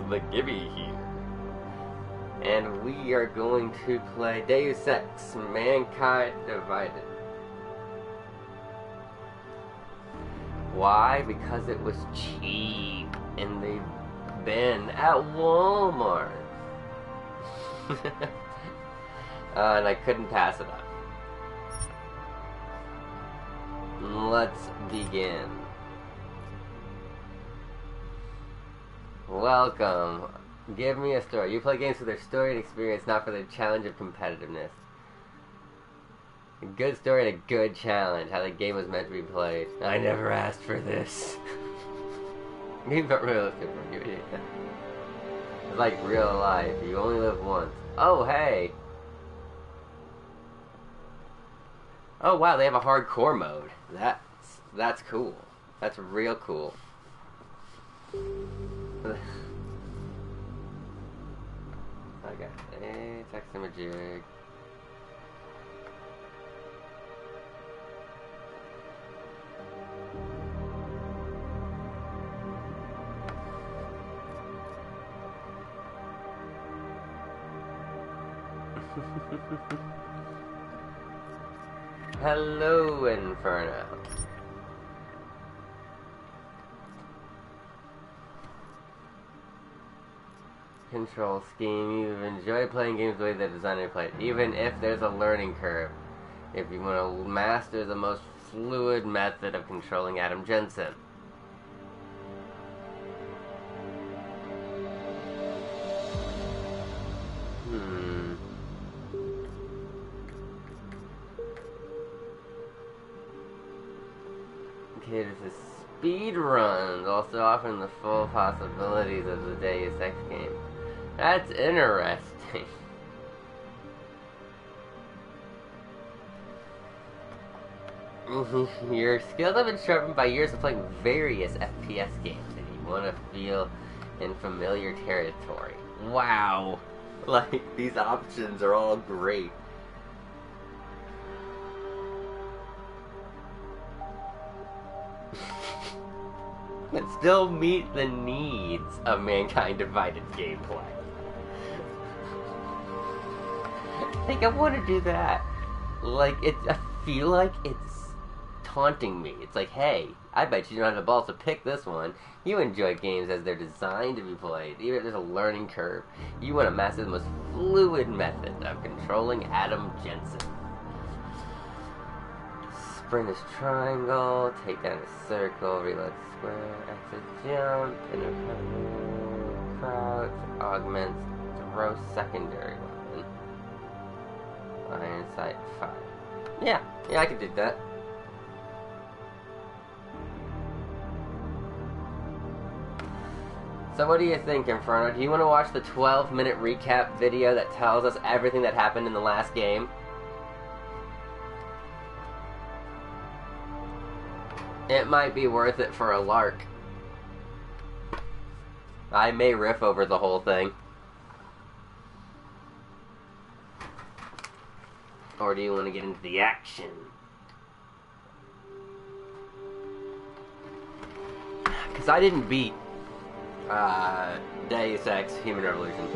the Gibby here. And we are going to play Deus Ex, Mankind Divided. Why? Because it was cheap in the bin at Walmart. And I couldn't pass it up. Let's begin. Welcome. Give me a story. You play games for their story and experience, not for the challenge of competitiveness. A good story and a good challenge. How the game was meant to be played. I never asked for this. Be realistic for you. It's like real life. You only live once. Oh, hey. Oh, wow. They have a hardcore mode. That's cool. That's real cool. Okay, text him a jig. Hello, Inferno. Control scheme. You enjoy playing games the way they're designed to be played, even if there's a learning curve. If you want to master the most fluid method of controlling Adam Jensen. Okay, this is speed runs, also offering the full possibilities of the Deus Ex game. That's interesting. Your skills have been sharpened by years of playing various FPS games, and you want to feel in familiar territory. Wow! Like, these options are all great. But still meet the needs of Mankind Divided gameplay. I think I want to do that. Like, I feel like it's taunting me. It's like, hey, I bet you don't have the balls to pick this one. You enjoy games as they're designed to be played, even if there's a learning curve. You want to master the most fluid method of controlling Adam Jensen. Sprint is triangle, take down a circle, reload square, exit jump, intercept, crouch, augments, throw secondary weapon. Iron sight, fire. Yeah, I could do that. So what do you think, Inferno? Do you want to watch the 12-minute recap video that tells us everything that happened in the last game? It might be worth it for a lark. I may riff over the whole thing. Or do you want to get into the action? Because I didn't beat Deus Ex Human Revolution.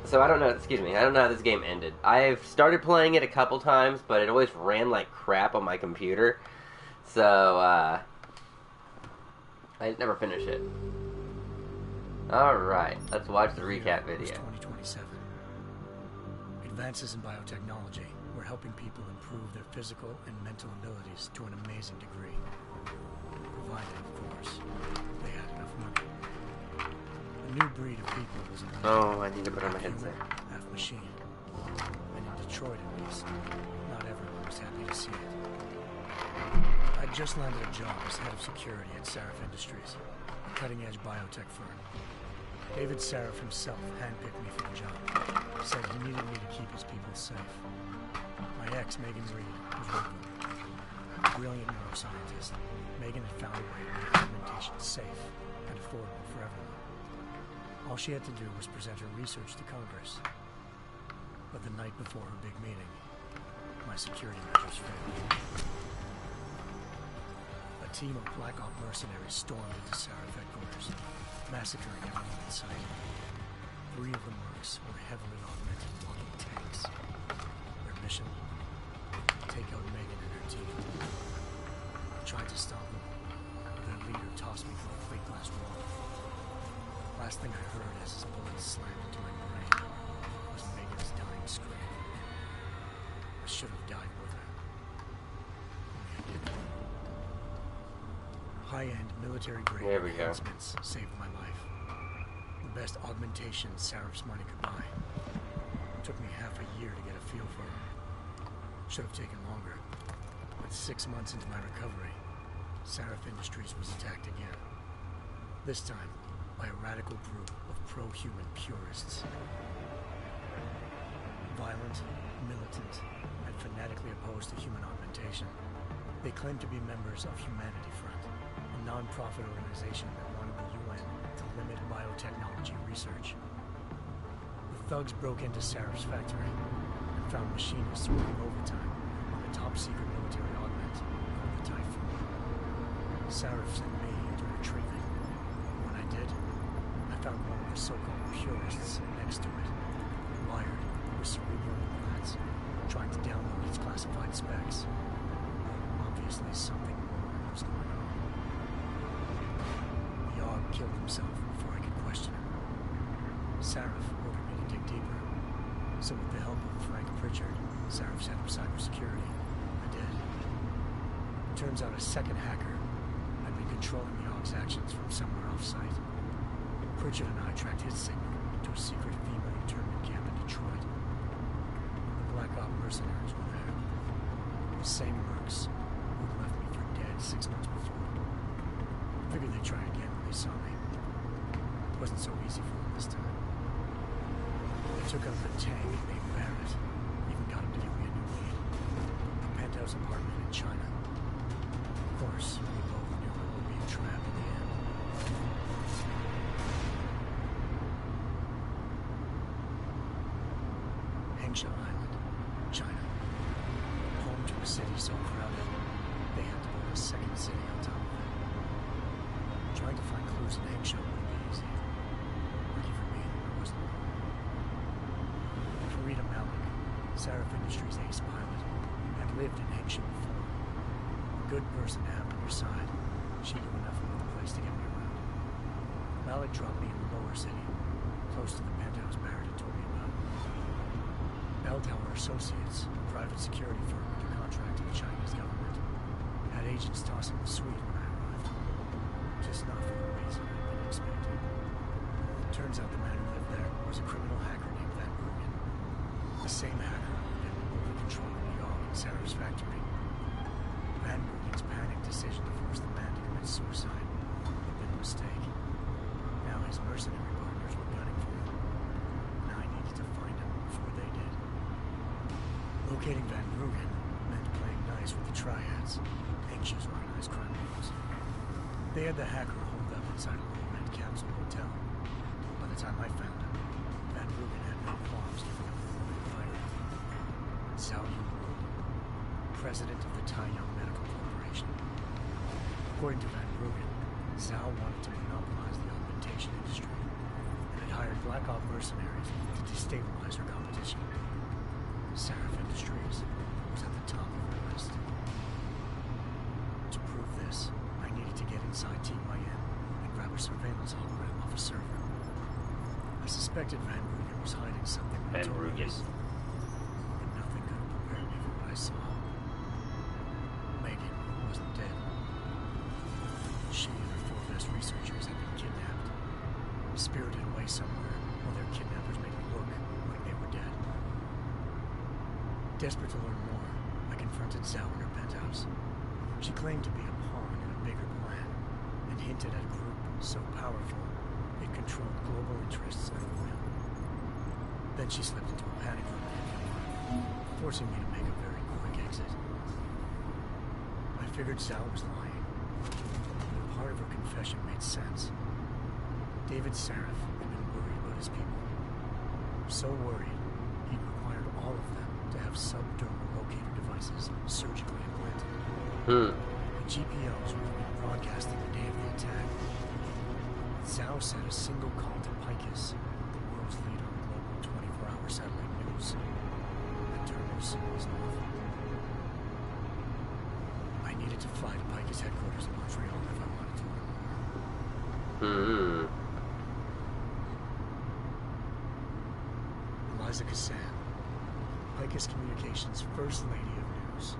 So I don't know, I don't know how this game ended. I've started playing it a couple times, but it always ran like crap on my computer. So, I never finish it. Alright, let's watch the recap video. 2027. Advances in biotechnology were helping people improve their physical and mental abilities to an amazing degree. Provided, of course, they had enough money. A new breed of people was invented. Oh, I need to put on my headset. Half machine. And in Detroit, at least, not everyone was happy to see it. I just landed a job as head of security at Sarif Industries, a cutting-edge biotech firm. David Sarif himself handpicked me for the job. Said he needed me to keep his people safe. My ex, Megan Reed, was with me. A brilliant neuroscientist, Megan had found a way to make augmentation safe and affordable for everyone. All she had to do was present her research to Congress. But the night before her big meeting, my security measures failed. A team of Black Op mercenaries stormed into Sarif headquarters. massacring everyone in sight. 3 of the mercs were heavily augmented walking tanks. Their mission? Take out Megan and her team. I tried to stop them, but their leader tossed me through a plate glass wall. Last thing I heard as his bullets slammed into my brain was Megan's dying scream. I should have died with her. Only I didn't. High-end military-grade enhancements saved my life. The best augmentation Seraph's money could buy. It took me half a year to get a feel for her. Should have taken longer. But 6 months into my recovery, Seraph Industries was attacked again. This time, by a radical group of pro-human purists. Violent, militant, and fanatically opposed to human augmentation. They claimed to be members of Humanity Front, a non-profit organization that wanted the UN to limit biotechnology research. The thugs broke into Seraph's factory and found machinists working overtime on a top-secret military augment called the Typhoon. Seraph sent me into retrieving. When I did, I found one of the so-called purists next to it, wired with cerebral implants, trying to download its classified specs. Obviously, something more was going on. The AUG killed himself before I could question him. Seraph ordered me to dig deeper, so with the help of Frank Pritchard, Seraph's head of cybersecurity, I did. It turns out a second hacker had been controlling the AUG's actions from somewhere off-site. Pritchard and I tracked his signal to a secret female internment camp in Detroit. The Black Op mercenaries were there. The same mercs who'd left me for dead 6 months before. Figured they'd try again when they saw me. It wasn't so easy for them this time. They took out the tank named Barrett. Even got him to give me a new lead. A penthouse apartment in China. Of course, we both knew it would be a trap in the end. Hengsha Island, China. Home to a city so crowded, they had to build a second city on top of it. Trying to find clues in Hengsha wouldn't be easy. Lucky for me, I wasn't alone. Farida Malik, Seraph Industries ace pilot, had lived in Hengsha before. A good person to have on your side. She knew enough about the place to get me around. Malik dropped me in the lower city, close to the penthouse Barrett had told me about. Bell Tower Associates, a private security firm under contract to the Chinese government, had agents tossing the suite when I arrived. Just not for the reason I'd been expecting. Turns out the man who lived there was a criminal hacker named Van Bruggen. The same hacker who had been over controlling the AUG in Seraph's factory. Van Bruggen's panicked decision to force the man to commit suicide had been a mistake. Now his mercenary partners were gunning for him, and I needed to find him before they did. Locating Van Bruggen meant playing nice with the triads, Hengsha's organized crime rings. They had the hacker holed up inside a low-rent capsule hotel. By the time I found him, Van Bruggen had no qualms giving up the woman fired. Zhao Yunwu, president of the Taiyang Medical Corporation. According to Van Bruggen, Zhao wanted to monopolize the augmentation industry and had hired Black Op mercenaries to destabilize her competition. Seraph Industries was at the top of her list. To prove this, I needed to get inside TYM and grab a surveillance hologram off a server. I suspected Van Bruggen was hiding something notorious, but nothing could have prepared me for what I saw. Megan wasn't dead. She and her 4 best researchers had been kidnapped, spirited away somewhere while their kidnappers made it look like they were dead. Desperate to learn more, I confronted Zhao in her penthouse. She claimed to be a pawn in a bigger plan, and hinted at a group so powerful it controlled global interests at a whim. Then she slipped into a panic room and hit me, forcing me to make a very quick exit. I figured Zhao was lying, but part of her confession made sense. David Seraph had been worried about his people. So worried, he'd required all of them to have subdermal locator devices surgically implanted. The GPOs would have been broadcasting the day of the attack. Zhao said a single call to Picus, the world's leader in global 24-hour satellite news, and Turner's was enough. I needed to fly to Picus headquarters in Montreal if I wanted to learn more. Eliza Cassan, Picus Communications' First Lady of News.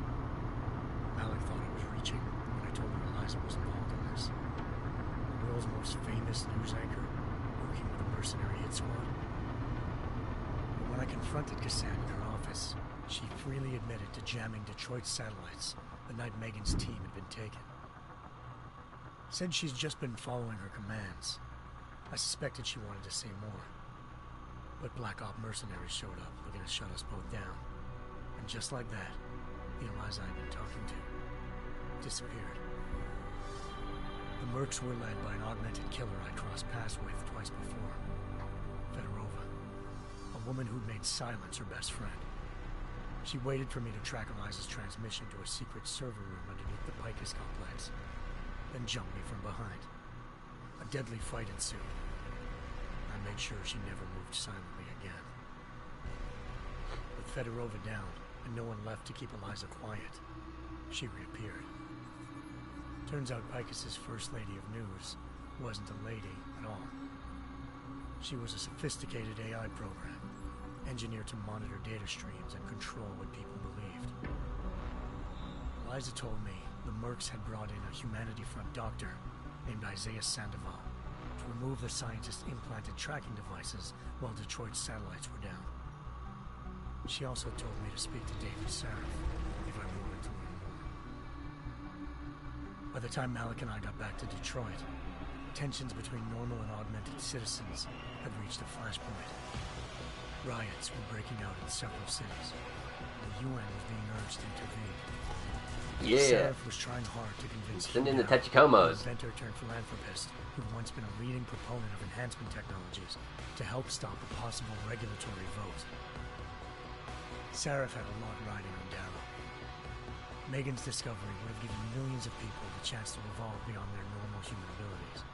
Malik thought I was reaching when I told her Eliza was involved in this. The world's most famous news anchor, working with a mercenary hit squad. But when I confronted Cassan in her office, she freely admitted to jamming Detroit's satellites the night Megan's team had been taken. Said she's just been following her commands. I suspected she wanted to say more. But Black Op mercenaries showed up, looking to shut us both down. And just like that, the Eliza I'd been talking to disappeared. The mercs were led by an augmented killer I crossed paths with twice before. Fedorova, a woman who'd made silence her best friend. She waited for me to track Eliza's transmission to a secret server room underneath the Picus complex, then jumped me from behind. A deadly fight ensued. I made sure she never moved silently again. With Fedorova down, and no one left to keep Eliza quiet, she reappeared. Turns out Picus's First Lady of News wasn't a lady at all. She was a sophisticated AI program, engineered to monitor data streams and control what people believed. Eliza told me the mercs had brought in a Humanity Front doctor named Isaiah Sandoval to remove the scientist's implanted tracking devices while Detroit's satellites were down. She also told me to speak to David Sarif if I wanted to learn more. By the time Malik and I got back to Detroit, tensions between normal and augmented citizens had reached a flashpoint. Riots were breaking out in several cities. The UN was being urged to intervene. Yeah. Sarif was trying hard to convince Send in the Hugh, Tachicomos. an inventor turned philanthropist who'd once been a leading proponent of enhancement technologies, to help stop a possible regulatory vote. Sarif had a lot riding on Darrow. Megan's discovery would have given millions of people the chance to evolve beyond their normal human abilities,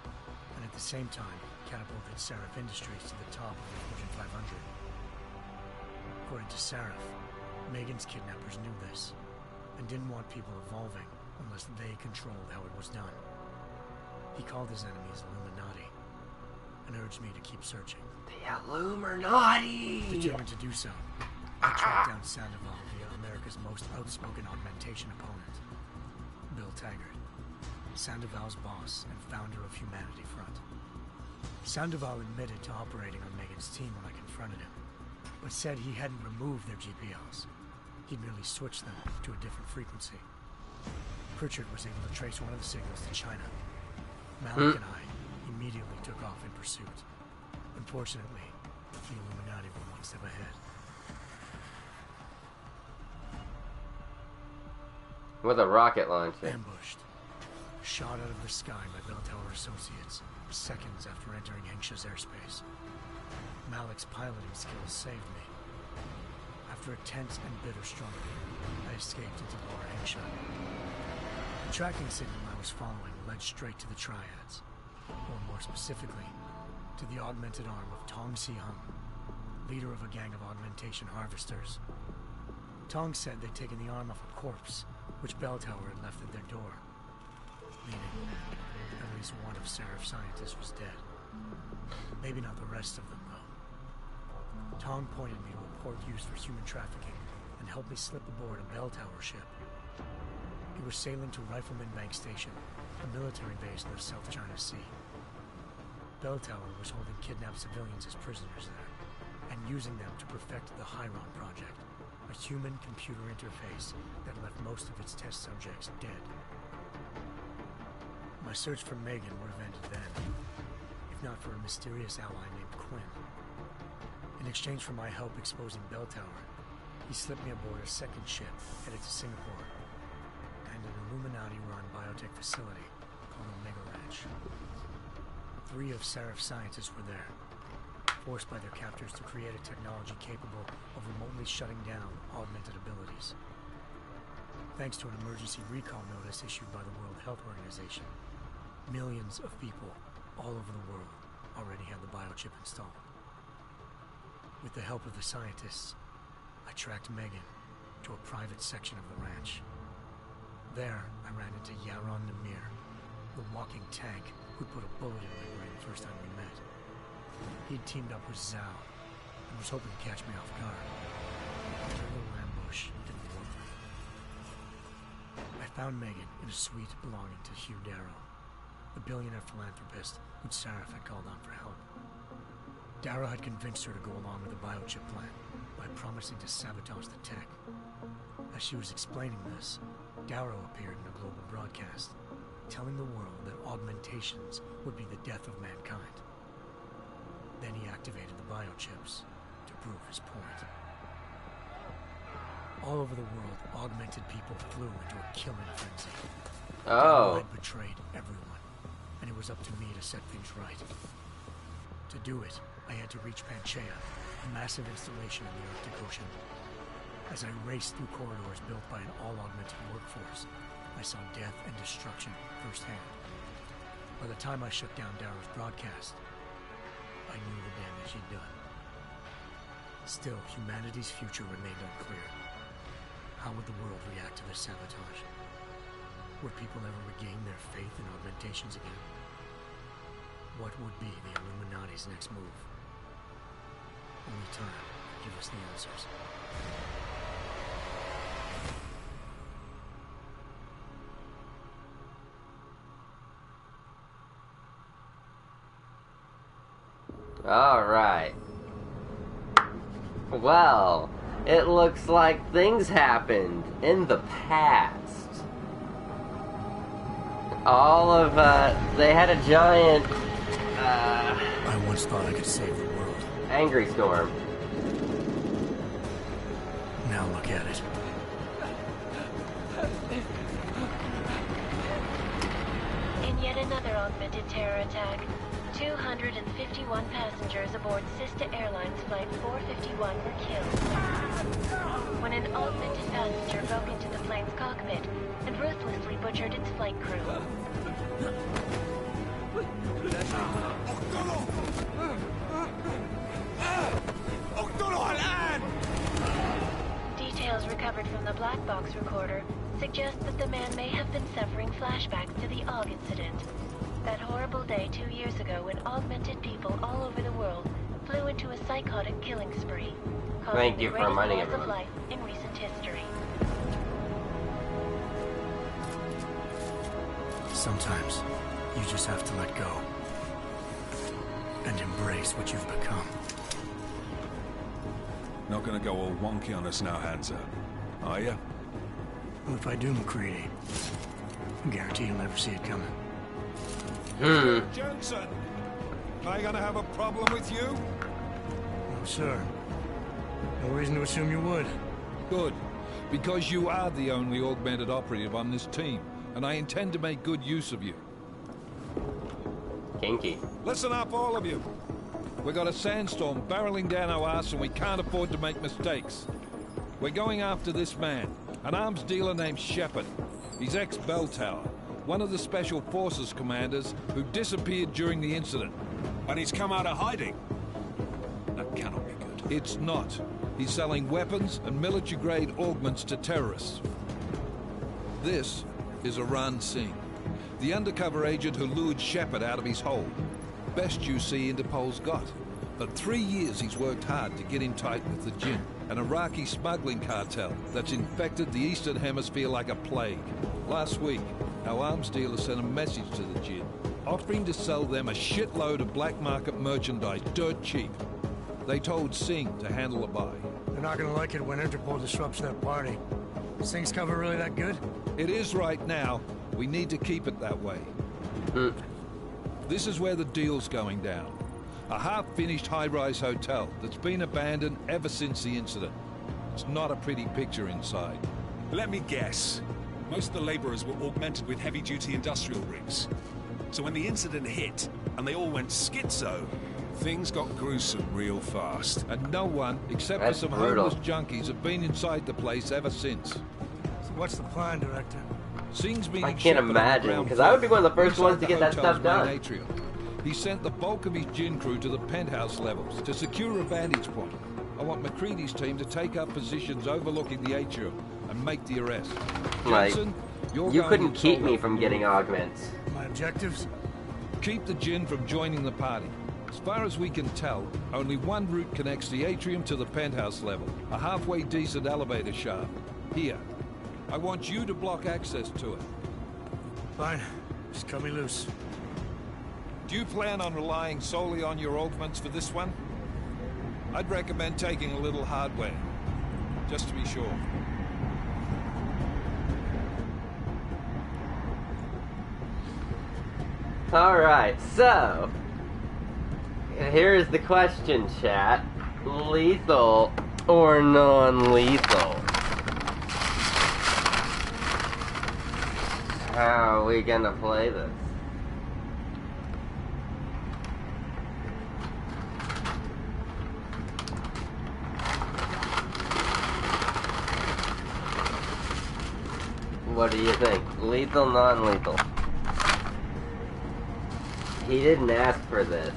and at the same time catapulted Sarif Industries to the top of the Fortune 500. According to Sarif, Megan's kidnappers knew this, and didn't want people evolving unless they controlled how it was done. He called his enemies Illuminati, and urged me to keep searching. The Illuminati! Determined to do so, I tracked down Sandoval via America's most outspoken augmentation opponent, Bill Taggart, Sandoval's boss and founder of Humanity Front. Sandoval admitted to operating on Megan's team when I confronted him, but said he hadn't removed their GPLs. He'd merely switched them to a different frequency. Pritchard was able to trace one of the signals to China. Malik and I immediately took off in pursuit. Unfortunately, the Illuminati were one step ahead. With a rocket launcher. Ambushed. Shot out of the sky by Bell Tower Associates, seconds after entering Hengsha's airspace. Malik's piloting skills saved me. After a tense and bitter struggle, I escaped into Lower Hengsha. The tracking signal I was following led straight to the Triads, or more specifically, to the augmented arm of Tong Si-hung, leader of a gang of augmentation harvesters. Tong said they'd taken the arm off a corpse, which Bell Tower had left at their door, meaning at least one of Sarif's scientists was dead. Maybe not the rest of them, though. Tong pointed me to a port used for human trafficking and helped me slip aboard a Bell Tower ship. He was sailing to Rifleman Bank Station, a military base in the South China Sea. Bell Tower was holding kidnapped civilians as prisoners there, and using them to perfect the Hyron Project, a human-computer interface that left most of its test subjects dead. My search for Megan would have ended then, if not for a mysterious ally named Quinn. In exchange for my help exposing Bell Tower, he slipped me aboard a second ship headed to Singapore, and an Illuminati-run biotech facility called Omega Ranch. 3 of Sarif's scientists were there, forced by their captors to create a technology capable of remotely shutting down augmented abilities. Thanks to an emergency recall notice issued by the World Health Organization, millions of people all over the world already had the biochip installed. With the help of the scientists, I tracked Megan to a private section of the ranch. There, I ran into Yaron Namir, the walking tank who put a bullet in my brain the first time we met. He'd teamed up with Zhao and was hoping to catch me off guard. But a little ambush didn't work. I found Megan in a suite belonging to Hugh Darrow, the billionaire philanthropist who Sarif had called on for help. Darrow had convinced her to go along with the biochip plan by promising to sabotage the tech. As she was explaining this, Darrow appeared in a global broadcast, telling the world that augmentations would be the death of mankind. Then he activated the biochips to prove his point. All over the world, augmented people flew into a killing frenzy. Darrow had betrayed everyone, and it was up to me to set things right. To do it, I had to reach Panchaea, a massive installation in the Arctic Ocean. As I raced through corridors built by an all-augmented workforce, I saw death and destruction firsthand. By the time I shut down Darrow's broadcast, I knew the damage he'd done. Still, humanity's future remained unclear. How would the world react to this sabotage? Would people ever regain their faith in augmentations again? What would be the Illuminati's next move? Only time will give us the answers. Alright. Well, it looks like things happened in the past. They had a giant, I once thought I could save the world. angry storm. Now look at it. In yet another augmented terror attack, 251 passengers aboard Sister Airlines Flight 451 were killed when an augmented passenger broke into the plane's cockpit and ruthlessly butchered its flight crew. Details recovered from the black box recorder suggest that the man may have been suffering flashbacks to the AUG incident. That horrible day 2 years ago when augmented people all over the world flew into a psychotic killing spree, causing the greatest loss of life in recent history. Sometimes, you just have to let go. And embrace what you've become. Not gonna go all wonky on us now, Hansa, are you? Well, if I do, McCready, I guarantee you'll never see it coming. Jensen, am I gonna have a problem with you? No, sir. No reason to assume you would. Good, because you are the only augmented operative on this team, and I intend to make good use of you. Kinky. Listen up, all of you. We got a sandstorm barreling down our ass and we can't afford to make mistakes. We're going after this man, an arms dealer named Shepard. He's ex-Bell Tower, one of the Special Forces commanders who disappeared during the incident. And he's come out of hiding. That cannot be good. It's not. He's selling weapons and military-grade augments to terrorists. This is Rant, the undercover agent who lured Shepard out of his hole. Best you see Interpol's got. For 3 years he's worked hard to get in tight with the Jinn, an Iraqi smuggling cartel that's infected the Eastern Hemisphere like a plague. Last week, our arms dealer sent a message to the Jinn, offering to sell them a shitload of black market merchandise dirt cheap. They told Singh to handle the buy. They're not gonna like it when Interpol disrupts their party. Is Singh's cover really that good? It is right now. We need to keep it that way. This is where the deal's going down. A half-finished high-rise hotel that's been abandoned ever since the incident. It's not a pretty picture inside. Let me guess. Most of the laborers were augmented with heavy-duty industrial rigs. So when the incident hit, and they all went schizo, things got gruesome real fast. And no one, except for some homeless junkies, have been inside the place ever since. So what's the plan, Director? Singh's meeting I can't imagine, because I would be one of the first ones to get that stuff done. Atrium. He sent the bulk of his gin crew to the penthouse levels to secure a vantage point. I want McCready's team to take up positions overlooking the atrium and make the arrest. Like, Jensen, you're you going couldn't in keep solo me from getting augments. My objectives? Keep the gin from joining the party. As far as we can tell, only one route connects the atrium to the penthouse level. A halfway decent elevator shaft. Here. I want you to block access to it. Fine. Just cut me loose. Do you plan on relying solely on your augments for this one? I'd recommend taking a little hardware, just to be sure. Alright, so here's the question, chat. Lethal or non-lethal? How are we gonna play this? What do you think? Lethal, non-lethal? He didn't ask for this.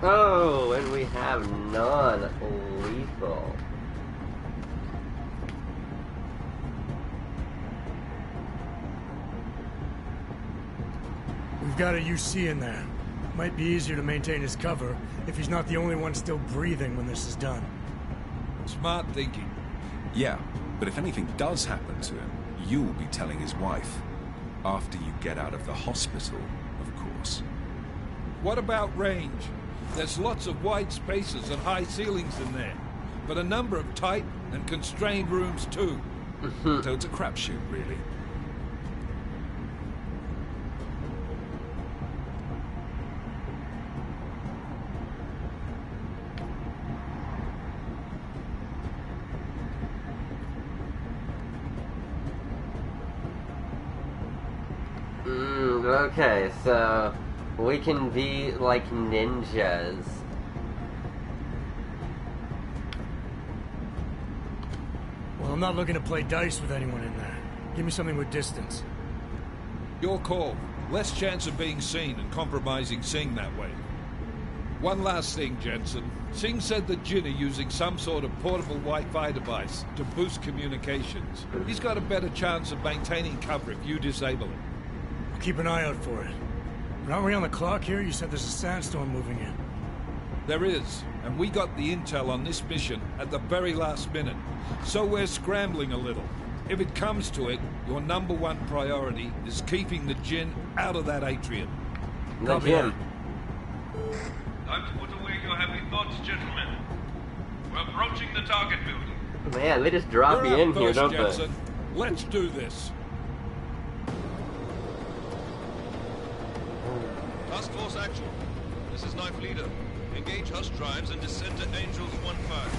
Oh, and we have non-lethal. We've got a UC in there. Might be easier to maintain his cover if he's not the only one still breathing when this is done. Smart thinking. Yeah, but if anything does happen to him, you'll be telling his wife. After you get out of the hospital, of course. What about range? There's lots of wide spaces and high ceilings in there, but a number of tight and constrained rooms too. So it's a crapshoot, really. Okay, so we can be like ninjas. Well, I'm not looking to play dice with anyone in there. Give me something with distance. Your call. Less chance of being seen and compromising Singh that way. One last thing, Jensen. Singh said that Jin are using some sort of portable Wi-Fi device to boost communications. He's got a better chance of maintaining cover if you disable it. I'll keep an eye out for it. But aren't we on the clock here? You said there's a sandstorm moving in. There is, and we got the intel on this mission at the very last minute. So we're scrambling a little. If it comes to it, your #1 priority is keeping the Jinn out of that atrium. The gym. Time to put away your heavy thoughts, gentlemen. We're approaching the target building. Man, they just drop You're you in up here, first, don't Jensen. Let's do this. Task Force Actual. This is Knife Leader. Engage Hush drives and descend to Angels 1-5.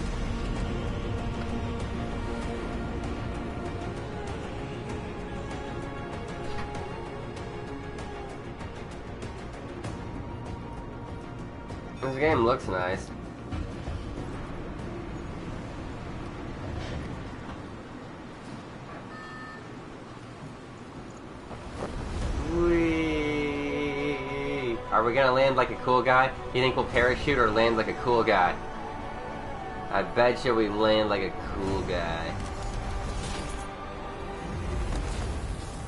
This game looks nice. Whee! Are we gonna land like a cool guy? You think we'll parachute or land like a cool guy? I bet you we land like a cool guy.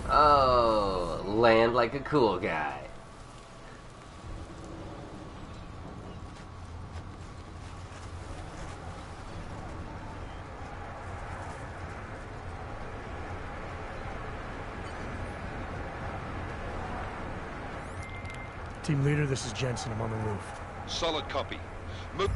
Oh, land like a cool guy. Team leader, this is Jensen. I'm on the roof. Solid copy. Move.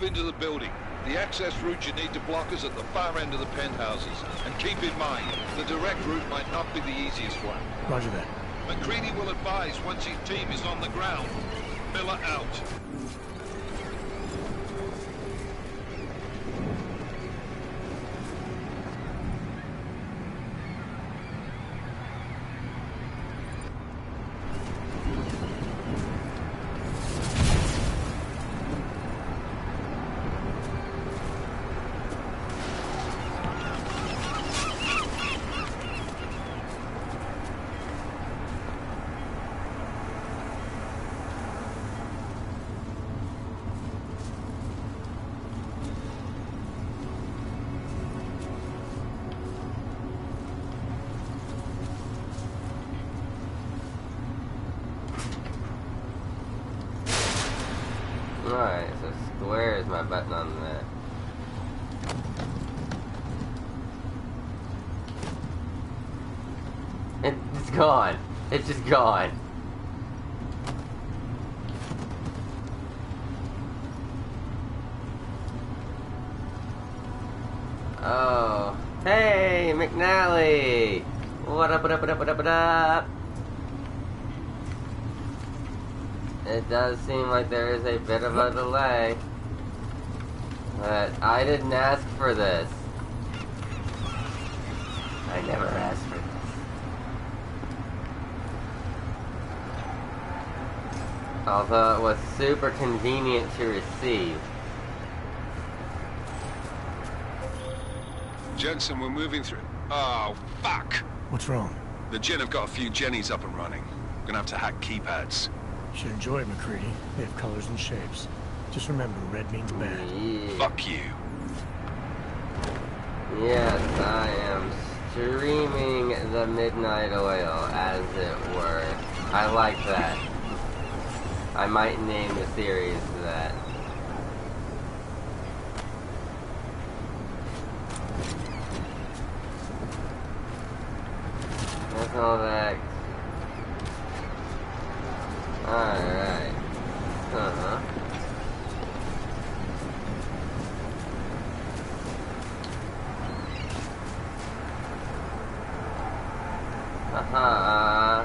Into the building. The access route you need to block is at the far end of the penthouses. And keep in mind, the direct route might not be the easiest one. Roger that. McCready will advise once his team is on the ground. Miller out. Alright, so square is my button on that. It's gone. It's just gone. Oh. Hey, McNally! What up, what up, what up, what up, what up? It does seem like there is a bit of a delay. But I didn't ask for this. I never asked for this. Although it was super convenient to receive. Jensen, we're moving through. Oh, fuck! What's wrong? The Gen have got a few Jennies up and running. Gonna have to hack keypads. You should enjoy it, McCready. They have colors and shapes. Just remember, red means bad. Yeah. Fuck you. Yes, I am streaming the Midnight Oil, as it were. I like that. I might name the series that. That's all that. Alright. Uh-huh. Uh-huh.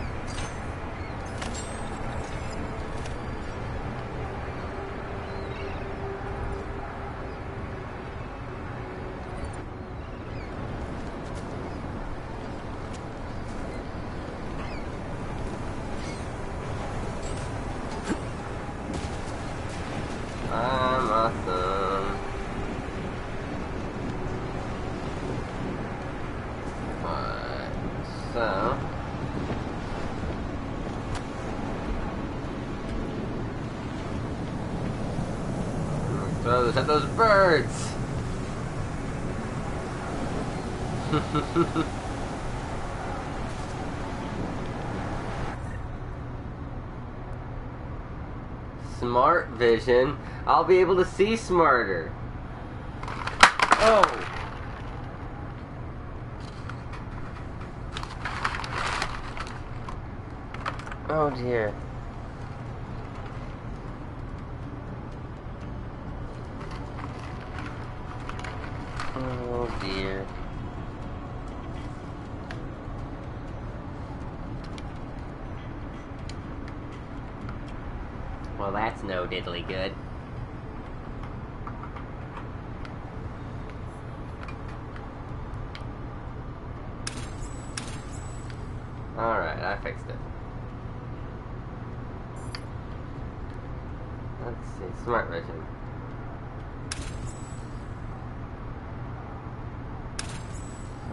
I'm awesome. Alright, so throw this at those birds. Smart vision. I'll be able to see smarter. Oh! Oh dear. Oh dear. Well, that's no diddly good. Alright, I fixed it. Let's see, smart vision.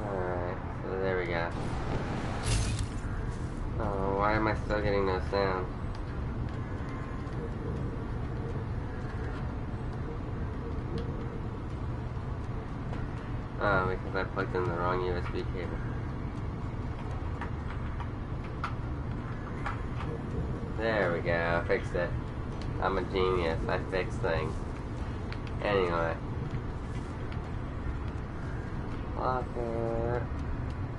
Alright, so there we go. Oh, why am I still getting no sound? Oh, because I plugged in the wrong USB cable. There we go, I fixed it. I'm a genius, I fix things. Anyway. Locker.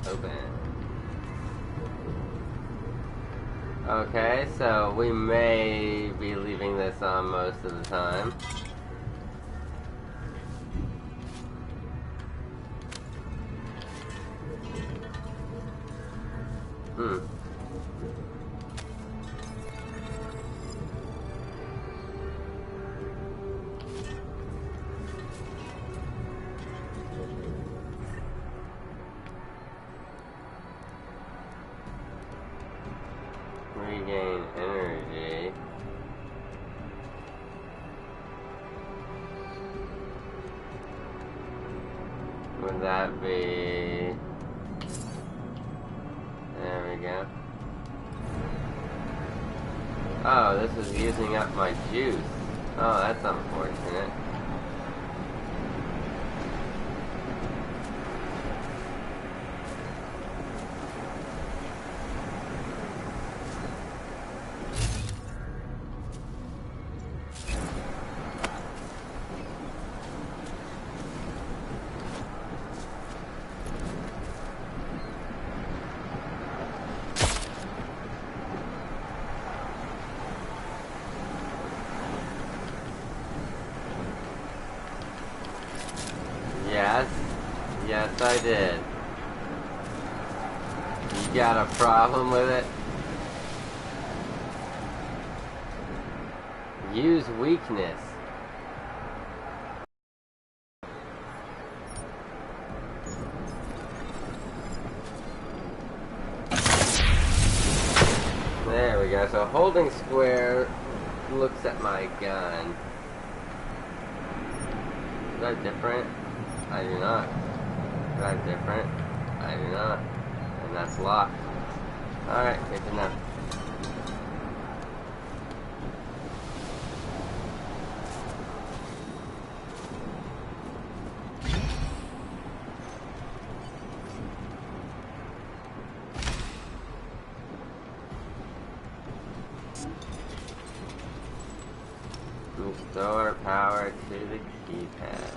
Open. Okay, so we may be leaving this on most of the time. Regain energy. Would that be... There we go. Oh, this is using up my juice. Oh, that's unfortunate. I did. You got a problem with it? Use weakness. There we go. So holding square looks at my gun. Is that different? I do not. Is that different? I do not. And that's locked. Alright, good to know. Restore power to the keypad.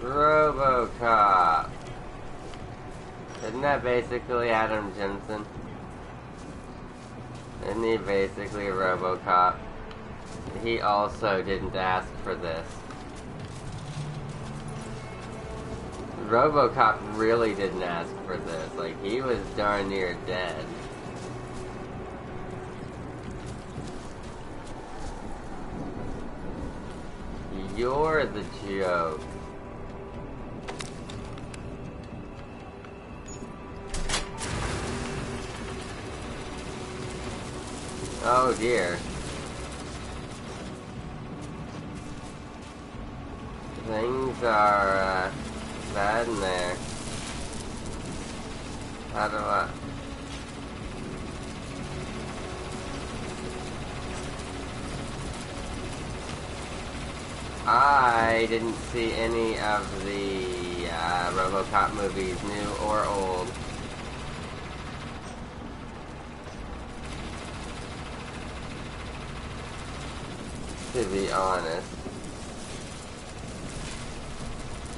RoboCop. Isn't that basically Adam Jensen? Isn't he basically a RoboCop? He also didn't ask for this. RoboCop really didn't ask for this. Like, he was darn near dead. You're the joke. Oh dear. Things are, bad in there. How do I didn't see any of the RoboCop movies, new or old. To be honest.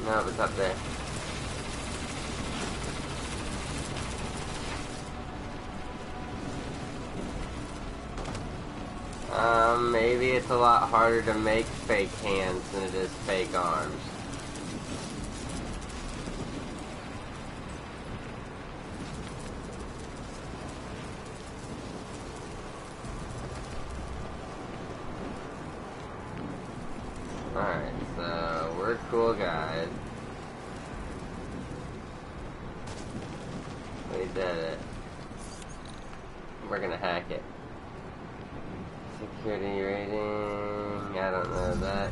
No, it's up there. Maybe it's a lot harder to make fake hands than it is fake arms. Alright, so we're cool guys. We did it. We're gonna hack it. Security rating, I don't know that.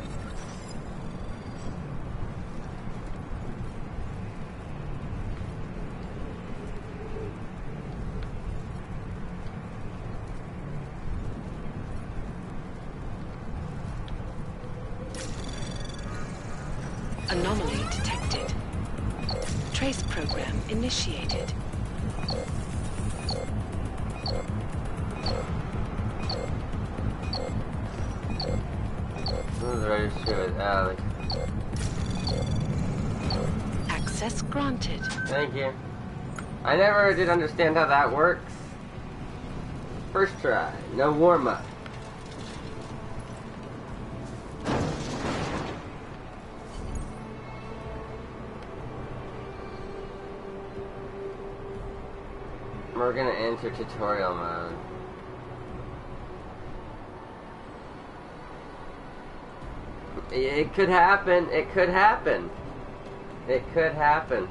Anomaly detected. Trace program initiated. Who's registered with Alex? Access granted. Thank you. I never did understand how that works. First try, no warm-up. We're gonna enter tutorial mode. It could happen. It could happen. It could happen.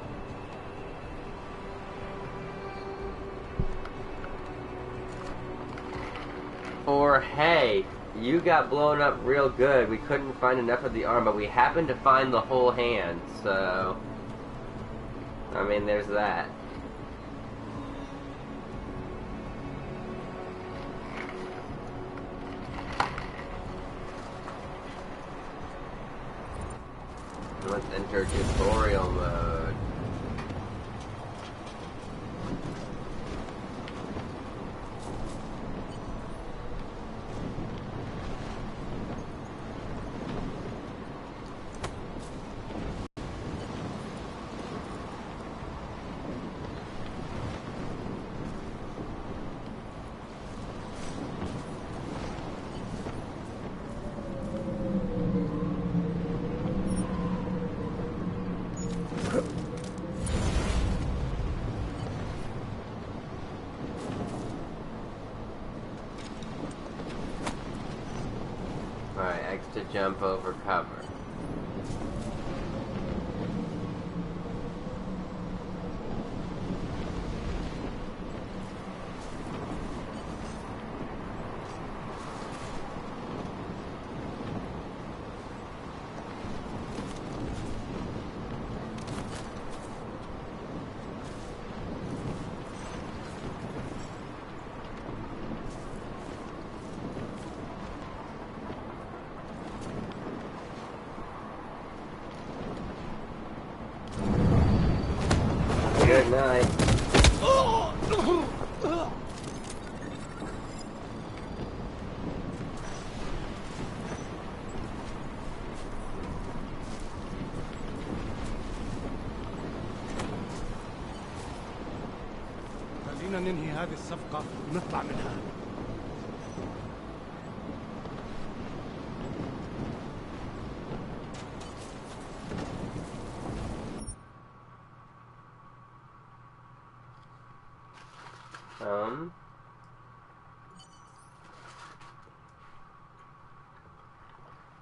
Or, hey, you got blown up real good. We couldn't find enough of the arm, but we happened to find the whole hand, so... I mean, there's that. Let's enter tutorial mode. jump over cover. Good night. خلينا ننهي هذه الصفقة ونطلع منها.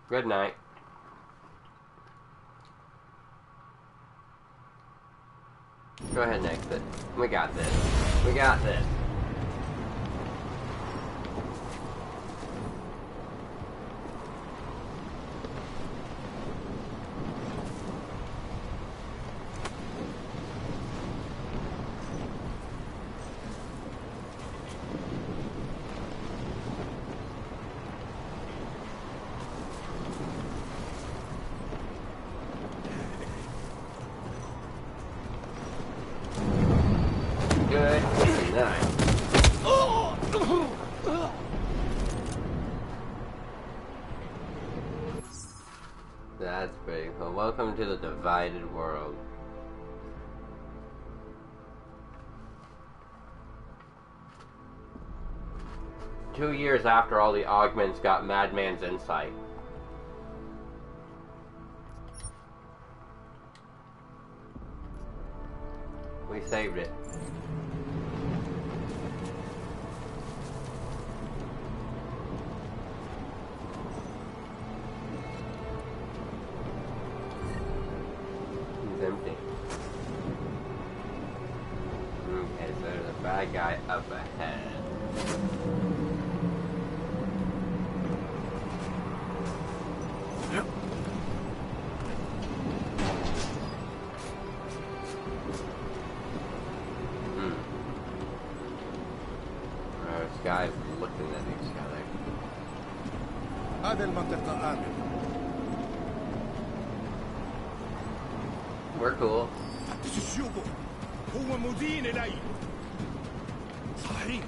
Good night. Go ahead and exit. We got this. We got this. Good night. That's pretty cool. Welcome to the divided world. "2 years after all the augments got Madman's insight." We saved it. He's empty. Okay, so there's a bad guy up ahead. Guys looking at each other. هذه المنطقة آمنة. We're cool. شوفوا هو مدين إلي. صحيح.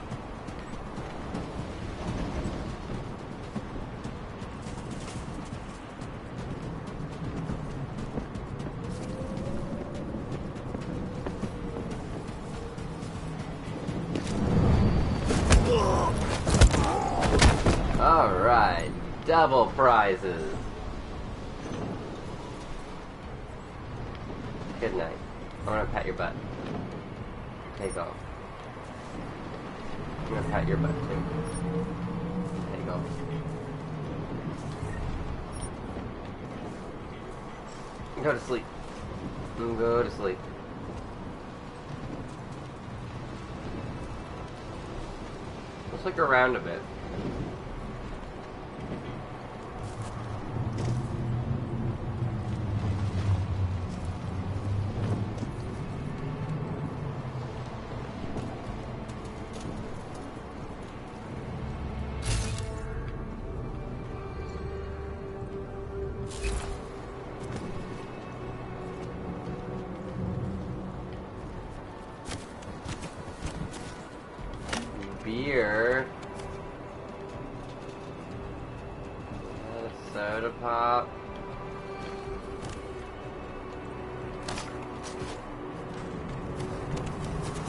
Alright, double prizes. Good night. I want to pat your butt. Take off. I'm going to pat your butt too. Take off. Go to sleep. Go to sleep. Let's look around a bit. Beer. Soda pop.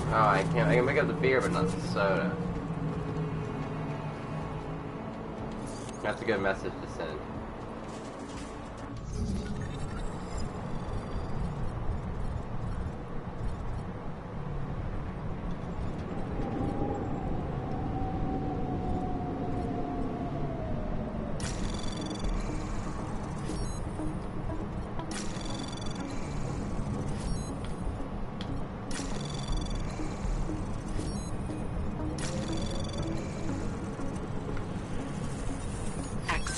Oh, I can make up the beer, but not the soda. That's a good message to send.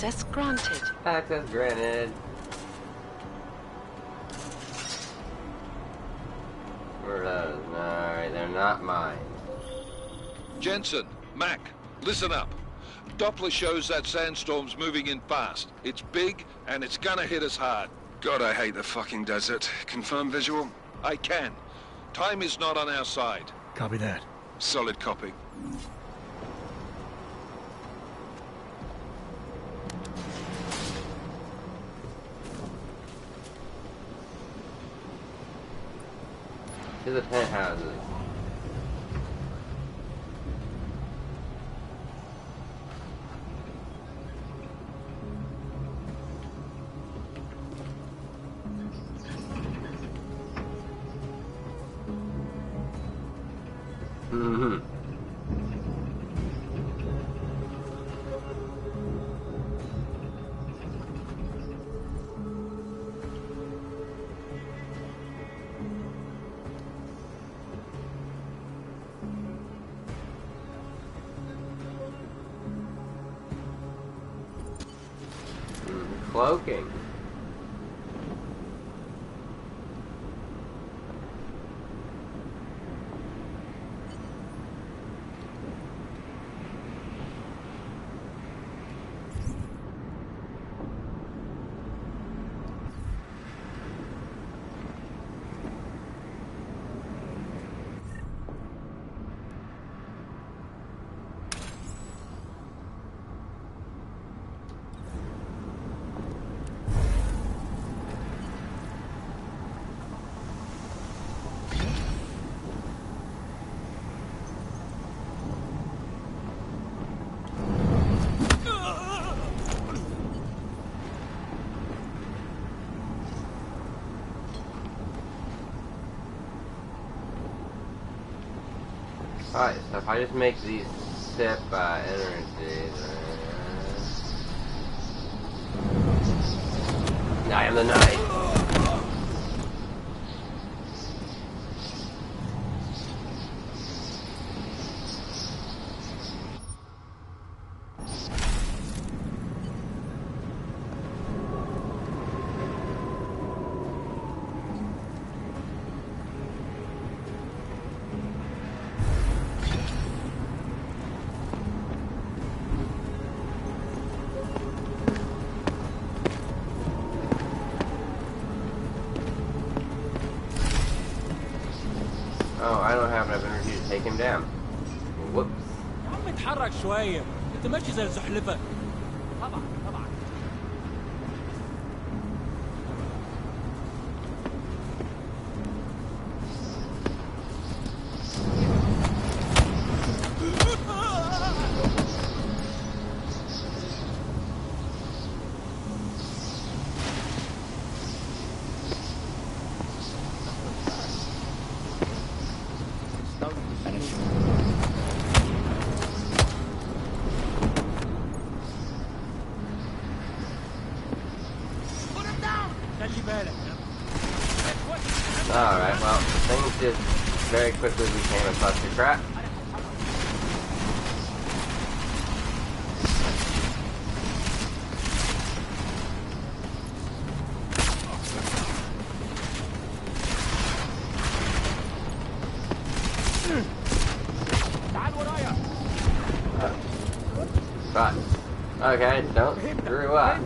Access granted. Access granted. Where are those? Alright, they're not mine. Jensen, Mac, listen up. Doppler shows that sandstorm's moving in fast. It's big, and it's gonna hit us hard. God, I hate the fucking desert. Confirm visual? I can. Time is not on our side. Copy that. Solid copy. To the penthouses. Mm-hmm. Cloaking. Alright, so if I just make these sip energies, I am the knight. Oh, I don't have enough energy to take him down. Whoops. يا عم اتحرك شوية، أنت ماشي زي الزحلفة. طبعا طبعا. Alright, well, things just very quickly became a cluster crap. But, okay, don't screw up.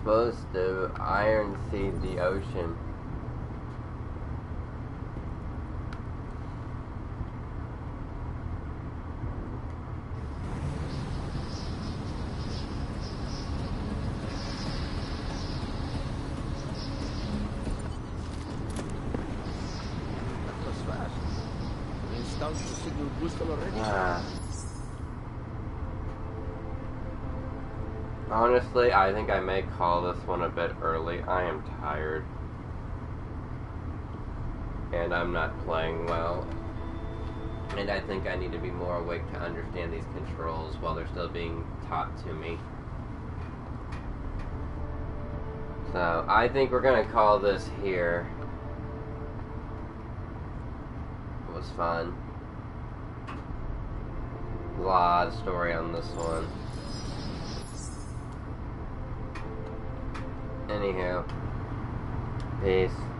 Supposed to iron seed the ocean. Honestly, I think I may call this one a bit early. I am tired. And I'm not playing well. And I think I need to be more awake to understand these controls while they're still being taught to me. So, I think we're gonna call this here. It was fun. A lot of story on this one. Anywho. Peace.